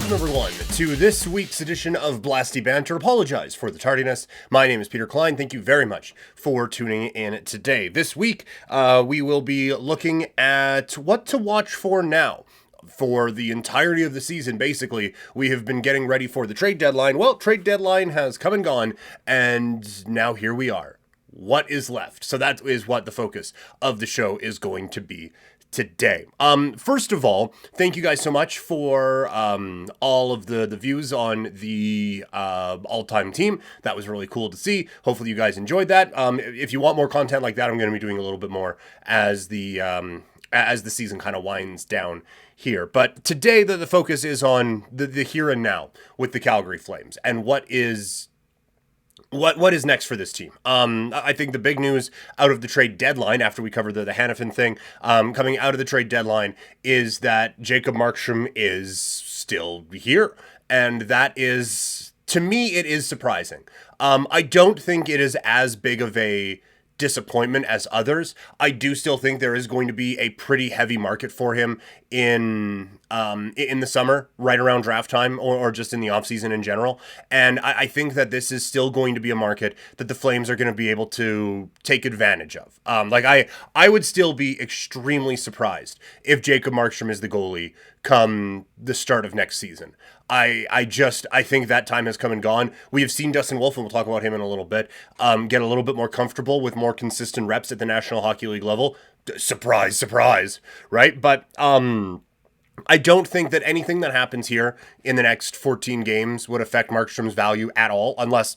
Welcome everyone to this week's edition of Blasty Banter. Apologize for the tardiness. My name is Peter Klein. Thank you very much for tuning in today. This week, we will be looking at what to watch for now. For the entirety of the season, basically, we have been getting ready for the trade deadline. Well, trade deadline has come and gone, and now here we are. What is left? So that is what the focus of the show is going to be today. First of all, thank you guys so much for all of the views on the all-time team. That was really cool to see. Hopefully you guys enjoyed that. If you want more content like that, I'm going to be doing a little bit more as the season kind of winds down here. But today the focus is on the here and now with the Calgary Flames and what is next for this team. I think the big news out of the trade deadline, after we covered the Hanifin thing, coming out of the trade deadline, is that Jacob Markstrom is still here. And that is, to me, it is surprising. I don't think it is as big of a disappointment as others. I do still think there is going to be a pretty heavy market for him in the summer, right around draft time, or just in the offseason in general. And I think that this is still going to be a market that the Flames are going to be able to take advantage of. I would still be extremely surprised if Jacob Markstrom is the goalie come the start of next season. I think that time has come and gone. We have seen Dustin Wolf, and we'll talk about him in a little bit, get a little bit more comfortable with more consistent reps at the National Hockey League level. Surprise, surprise, right? But I don't think that anything that happens here in the next 14 games would affect Markstrom's value at all, unless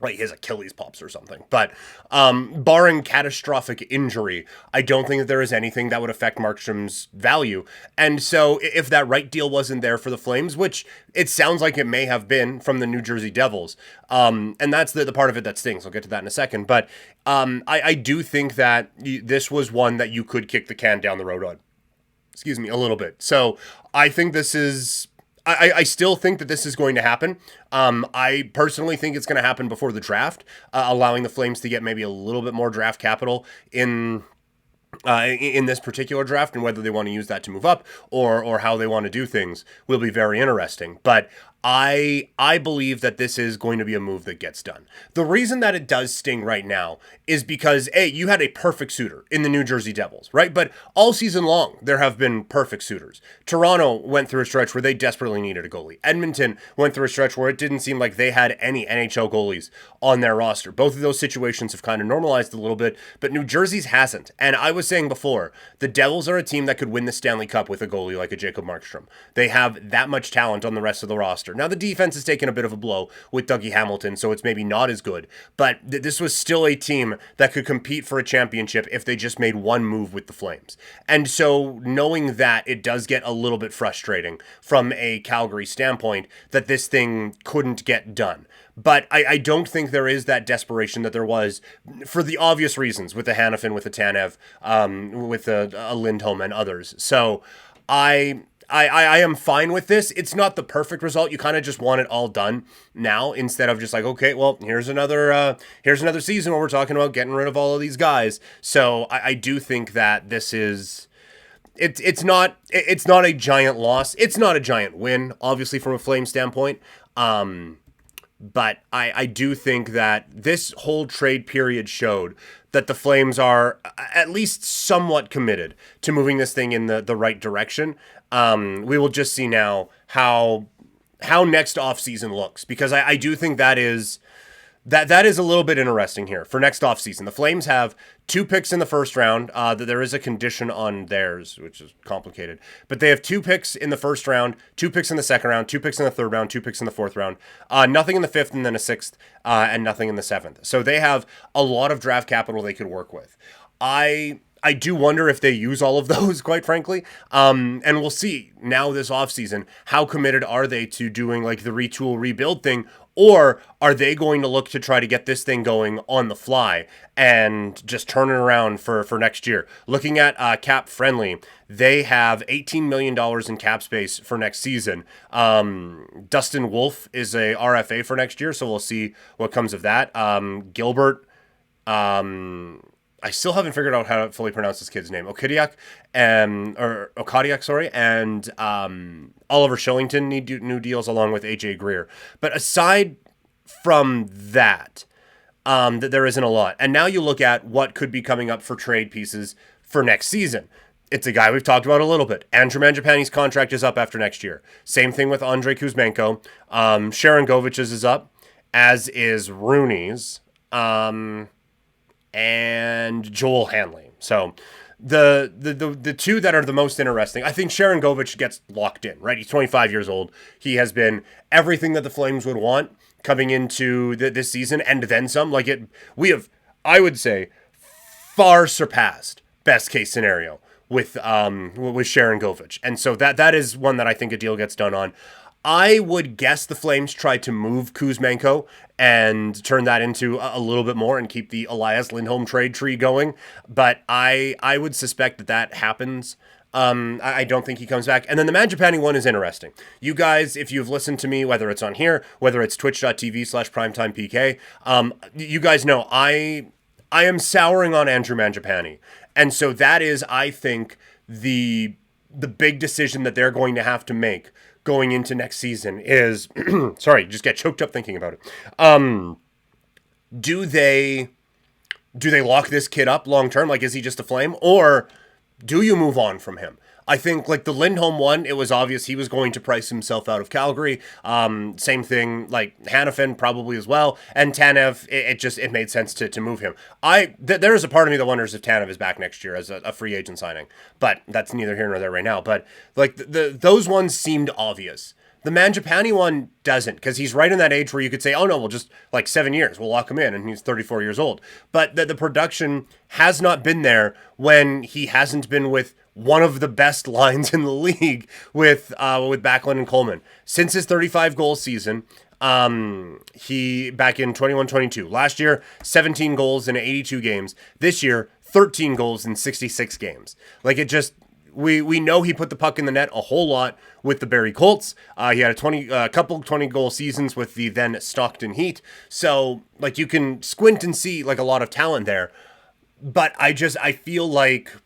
like his Achilles pops or something. But barring catastrophic injury, I don't think that there is anything that would affect Markstrom's value. And so if that right deal wasn't there for the Flames, which it sounds like it may have been from the New Jersey Devils, and that's the part of it that stings. I'll get to that in a second. But I do think that this was one that you could kick the can down the road on. Excuse me, a little bit. So I think this is... I still think that this is going to happen. I personally think it's going to happen before the draft, allowing the Flames to get maybe a little bit more draft capital in this particular draft, and whether they want to use that to move up or how they want to do things will be very interesting. But I believe that this is going to be a move that gets done. The reason that it does sting right now is because, A, you had a perfect suitor in the New Jersey Devils, right? But all season long, there have been perfect suitors. Toronto went through a stretch where they desperately needed a goalie. Edmonton went through a stretch where it didn't seem like they had any NHL goalies on their roster. Both of those situations have kind of normalized a little bit, but New Jersey's hasn't. And I was saying before, the Devils are a team that could win the Stanley Cup with a goalie like a Jacob Markstrom. They have that much talent on the rest of the roster. Now, the defense has taken a bit of a blow with Dougie Hamilton, so it's maybe not as good. But this was still a team that could compete for a championship if they just made one move with the Flames. And so knowing that, it does get a little bit frustrating from a Calgary standpoint that this thing couldn't get done. But I don't think there is that desperation that there was for the obvious reasons with the Hanifin, with the Tanev, with a Lindholm and others. So I am fine with this. It's not the perfect result. You kind of just want it all done now instead of just like, okay, well, here's another season where we're talking about getting rid of all of these guys. So I do think that this is... It's not a giant loss. It's not a giant win, obviously, from a Flame standpoint. But I do think that this whole trade period showed that the Flames are at least somewhat committed to moving this thing in the right direction. We will just see now how next offseason looks, because I do think that is a little bit interesting here for next offseason. The Flames have 2 picks in the first round. There is a condition on theirs, which is complicated. But they have 2 picks in the first round, 2 picks in the second round, 2 picks in the third round, 2 picks in the fourth round, nothing in the fifth, and then a sixth, and nothing in the seventh. So they have a lot of draft capital they could work with. I do wonder if they use all of those, quite frankly. And we'll see now this offseason, how committed are they to doing like the retool rebuild thing, or are they going to look to try to get this thing going on the fly and just turn it around for next year? Looking at Cap Friendly, they have $18 million in cap space for next season. Dustin Wolf is a RFA for next year, so we'll see what comes of that. Gilbert, I still haven't figured out how to fully pronounce this kid's name. Okadiak, sorry, and Oliver Shillington need new deals along with AJ Greer. But aside from that, that there isn't a lot. And now you look at what could be coming up for trade pieces for next season. It's a guy we've talked about a little bit. Andrew Mangiapane's contract is up after next year. Same thing with Andrei Kuzmenko. Sharon Govic's is up, as is Rooney's, and Joel Hanley. So the two that are the most interesting, I think Sharon Govich gets locked in, right? He's 25 years old. He has been everything that the Flames would want coming into this season, and then some. We have, I would say, far surpassed best case scenario with Sharon Govich. And so that is one that I think a deal gets done on. I would guess the Flames try to move Kuzmenko and turn that into a little bit more and keep the Elias Lindholm trade tree going. But I would suspect that happens. I don't think he comes back. And then the Mangiapane one is interesting. You guys, if you've listened to me, whether it's on here, whether it's twitch.tv/primetimepk, you guys know I am souring on Andrew Mangiapane. And so that is, I think, the big decision that they're going to have to make going into next season is, sorry, just get choked up thinking about it. Do they lock this kid up long term? Like, is he just a Flame? Or do you move on from him? I think, like, the Lindholm one, it was obvious he was going to price himself out of Calgary. Same thing, like, Hanifin probably as well. And Tanev, it made sense to move him. There is a part of me that wonders if Tanev is back next year as a free agent signing. But that's neither here nor there right now. But, like, those ones seemed obvious. The Mangiapane one doesn't, because he's right in that age where you could say, oh no, we'll just, like, 7 years, we'll lock him in, and he's 34 years old. But the production has not been there when he hasn't been with one of the best lines in the league with Backlund and Coleman. Since his 35-goal season, he back in 21-22. Last year, 17 goals in 82 games. This year, 13 goals in 66 games. Like, it just... We know he put the puck in the net a whole lot with the Barrie Colts. He had a couple 20-goal seasons with the then Stockton Heat. So, like, you can squint and see, like, a lot of talent there. But I feel like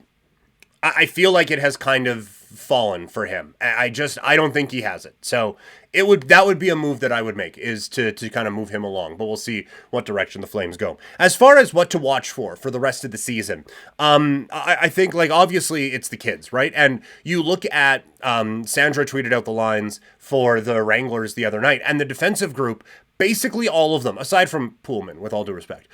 it has kind of fallen for him. I don't think he has it. So that would be a move that I would make, is to kind of move him along. But we'll see what direction the Flames go. As far as what to watch for the rest of the season, I think, like, obviously it's the kids, right? And you look at, Sandra tweeted out the lines for the Wranglers the other night, and the defensive group, basically all of them, aside from Poolman, with all due respect,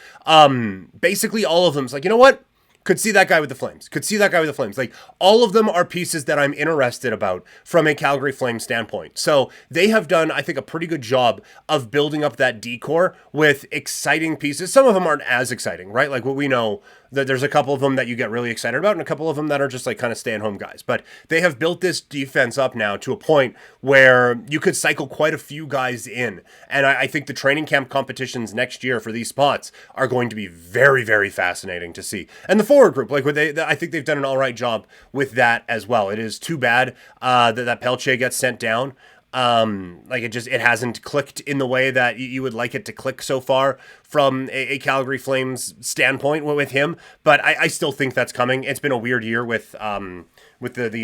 basically all of them is like, you know what? Could see that guy with the Flames. Like, all of them are pieces that I'm interested about from a Calgary Flames standpoint. So they have done, I think, a pretty good job of building up that decor with exciting pieces. Some of them aren't as exciting, right? Like, what we know, that there's a couple of them that you get really excited about and a couple of them that are just, like, kind of stay-at-home guys. But they have built this defense up now to a point where you could cycle quite a few guys in. And I think the training camp competitions next year for these spots are going to be very, very fascinating to see. And the forward group, like, I think they've done an all right job with that as well. It is too bad that Pelche gets sent down. Like, it hasn't clicked in the way that you would like it to click so far from a Calgary Flames standpoint with him. But I still think that's coming. It's been a weird year with the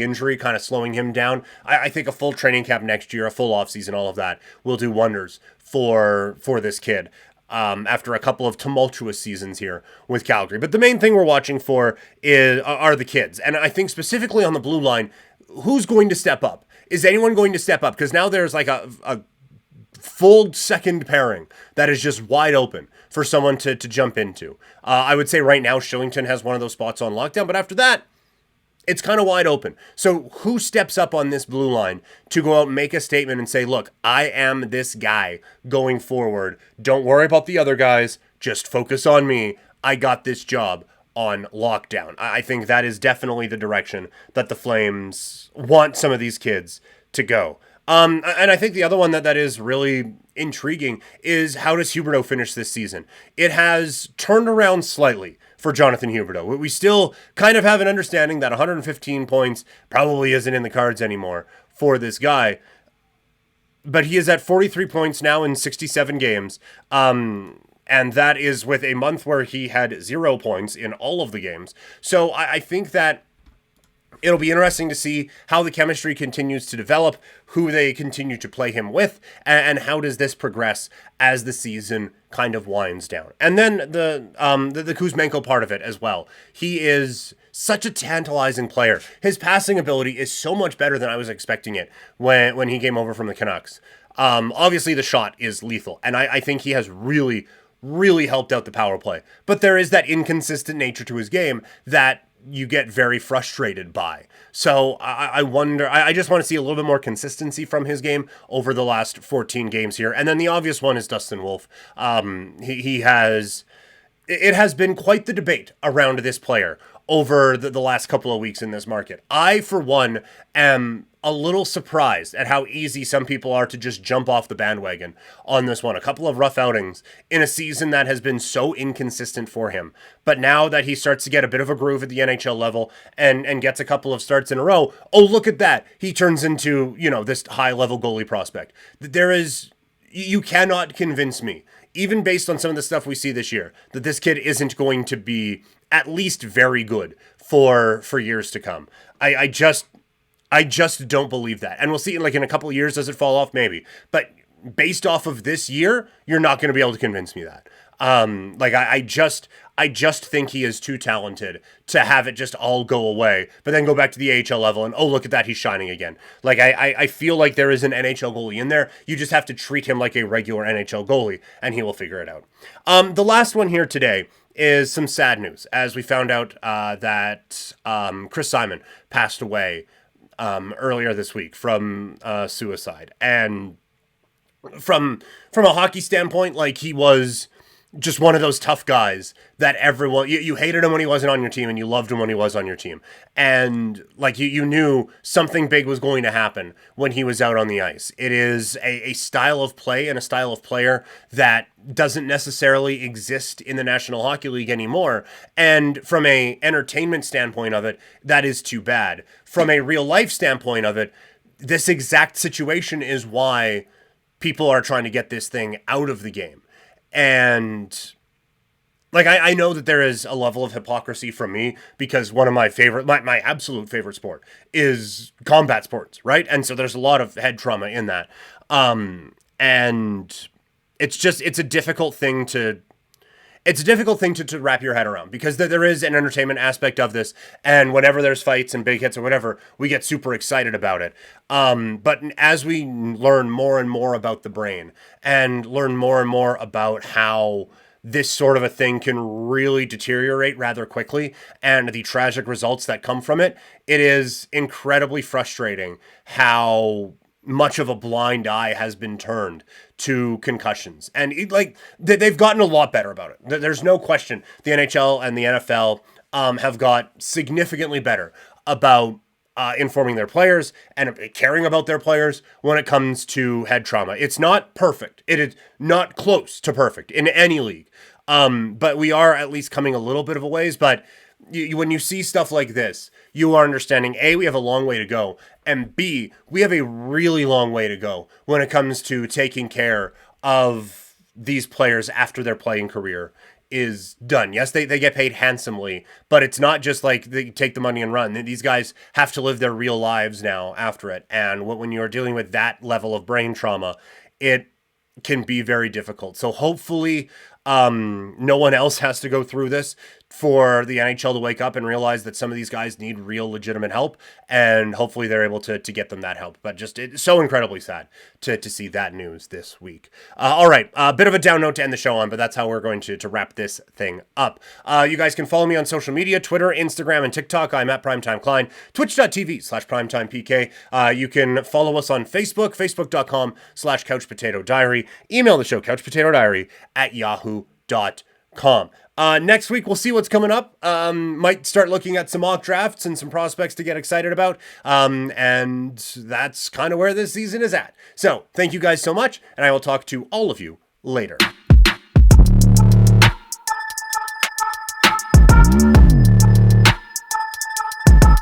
injury kind of slowing him down. I think a full training camp next year, a full offseason, all of that will do wonders for this kid. After a couple of tumultuous seasons here with Calgary. But the main thing we're watching for are the kids. And I think specifically on the blue line, who's going to step up? Is anyone going to step up? Because now there's like a full second pairing that is just wide open for someone to jump into. I would say right now Shillington has one of those spots on lockdown, but after that, it's kind of wide open. So who steps up on this blue line to go out and make a statement and say, look, I am this guy going forward. Don't worry about the other guys. Just focus on me. I got this job on lockdown. I think that is definitely the direction that the Flames want some of these kids to go. And I think the other one that is really intriguing is, how does Huberdeau finish this season? It has turned around slightly for Jonathan Huberdeau. We still kind of have an understanding that 115 points probably isn't in the cards anymore for this guy. But he is at 43 points now in 67 games. And that is with a month where he had 0 points in all of the games. So I think that it'll be interesting to see how the chemistry continues to develop, who they continue to play him with, and how does this progress as the season kind of winds down. And then the Kuzmenko part of it as well. He is such a tantalizing player. His passing ability is so much better than I was expecting it when he came over from the Canucks. Obviously, the shot is lethal, and I think he has really helped out the power play. But there is that inconsistent nature to his game that you get very frustrated by. So I wonder, I just want to see a little bit more consistency from his game over the last 14 games here. And then the obvious one is Dustin Wolf. It has been quite the debate around this player over the last couple of weeks in this market. I, for one, am a little surprised at how easy some people are to just jump off the bandwagon on this one. A couple of rough outings in a season that has been so inconsistent for him. But now that he starts to get a bit of a groove at the NHL level and gets a couple of starts in a row, oh, look at that. He turns into, this high-level goalie prospect. You cannot convince me, even based on some of the stuff we see this year, that this kid isn't going to be at least very good for years to come. I just don't believe that. And we'll see, in a couple of years, does it fall off? Maybe. But based off of this year, you're not going to be able to convince me that. I just think he is too talented to have it just all go away, but then go back to the AHL level and, oh, look at that, he's shining again. I feel like there is an NHL goalie in there. You just have to treat him like a regular NHL goalie, and he will figure it out. The last one here today is some sad news, as we found out that Chris Simon passed away earlier this week from suicide. And from a hockey standpoint, he was just one of those tough guys that everyone, you hated him when he wasn't on your team and you loved him when he was on your team. And you knew something big was going to happen when he was out on the ice. It is a style of play and a style of player that doesn't necessarily exist in the National Hockey League anymore. And from a entertainment standpoint of it, that is too bad. From a real life standpoint of it, this exact situation is why people are trying to get this thing out of the game. And I know that there is a level of hypocrisy from me because one of my absolute favorite sport is combat sports, right? And so there's a lot of head trauma in that. And it's a difficult thing to wrap your head around because there is an entertainment aspect of this. And whenever there's fights and big hits or whatever, we get super excited about it. But as we learn more and more about the brain and learn more and more about how this sort of a thing can really deteriorate rather quickly and the tragic results that come from it, it is incredibly frustrating how much of a blind eye has been turned to concussions. And they've gotten a lot better about it. There's no question the NHL and the NFL have got significantly better about informing their players and caring about their players when it comes to head trauma. It's not perfect. It is not close to perfect in any league. But we are at least coming a little bit of a ways. But when you see stuff like this, you are understanding, A, we have a long way to go, and B, we have a really long way to go when it comes to taking care of these players after their playing career is done. Yes, they get paid handsomely, but it's not just like they take the money and run. These guys have to live their real lives now after it. And when you're dealing with that level of brain trauma, it can be very difficult. So hopefully no one else has to go through this for the NHL to wake up and realize that some of these guys need real legitimate help, and hopefully they're able to get them that help. But just it's so incredibly sad to see that news this week. All right, a bit of a down note to end the show on, but that's how we're going to wrap this thing up. You guys can follow me on social media, Twitter, Instagram, and TikTok. I'm at Primetime Klein, twitch.tv/primetimepk. You can follow us on Facebook, facebook.com/couchpotatodiary. Email the show, couchpotatodiary@yahoo.com. Next week, we'll see what's coming up. Might start looking at some mock drafts and some prospects to get excited about. And that's kind of where this season is at. So thank you guys so much, and I will talk to all of you later.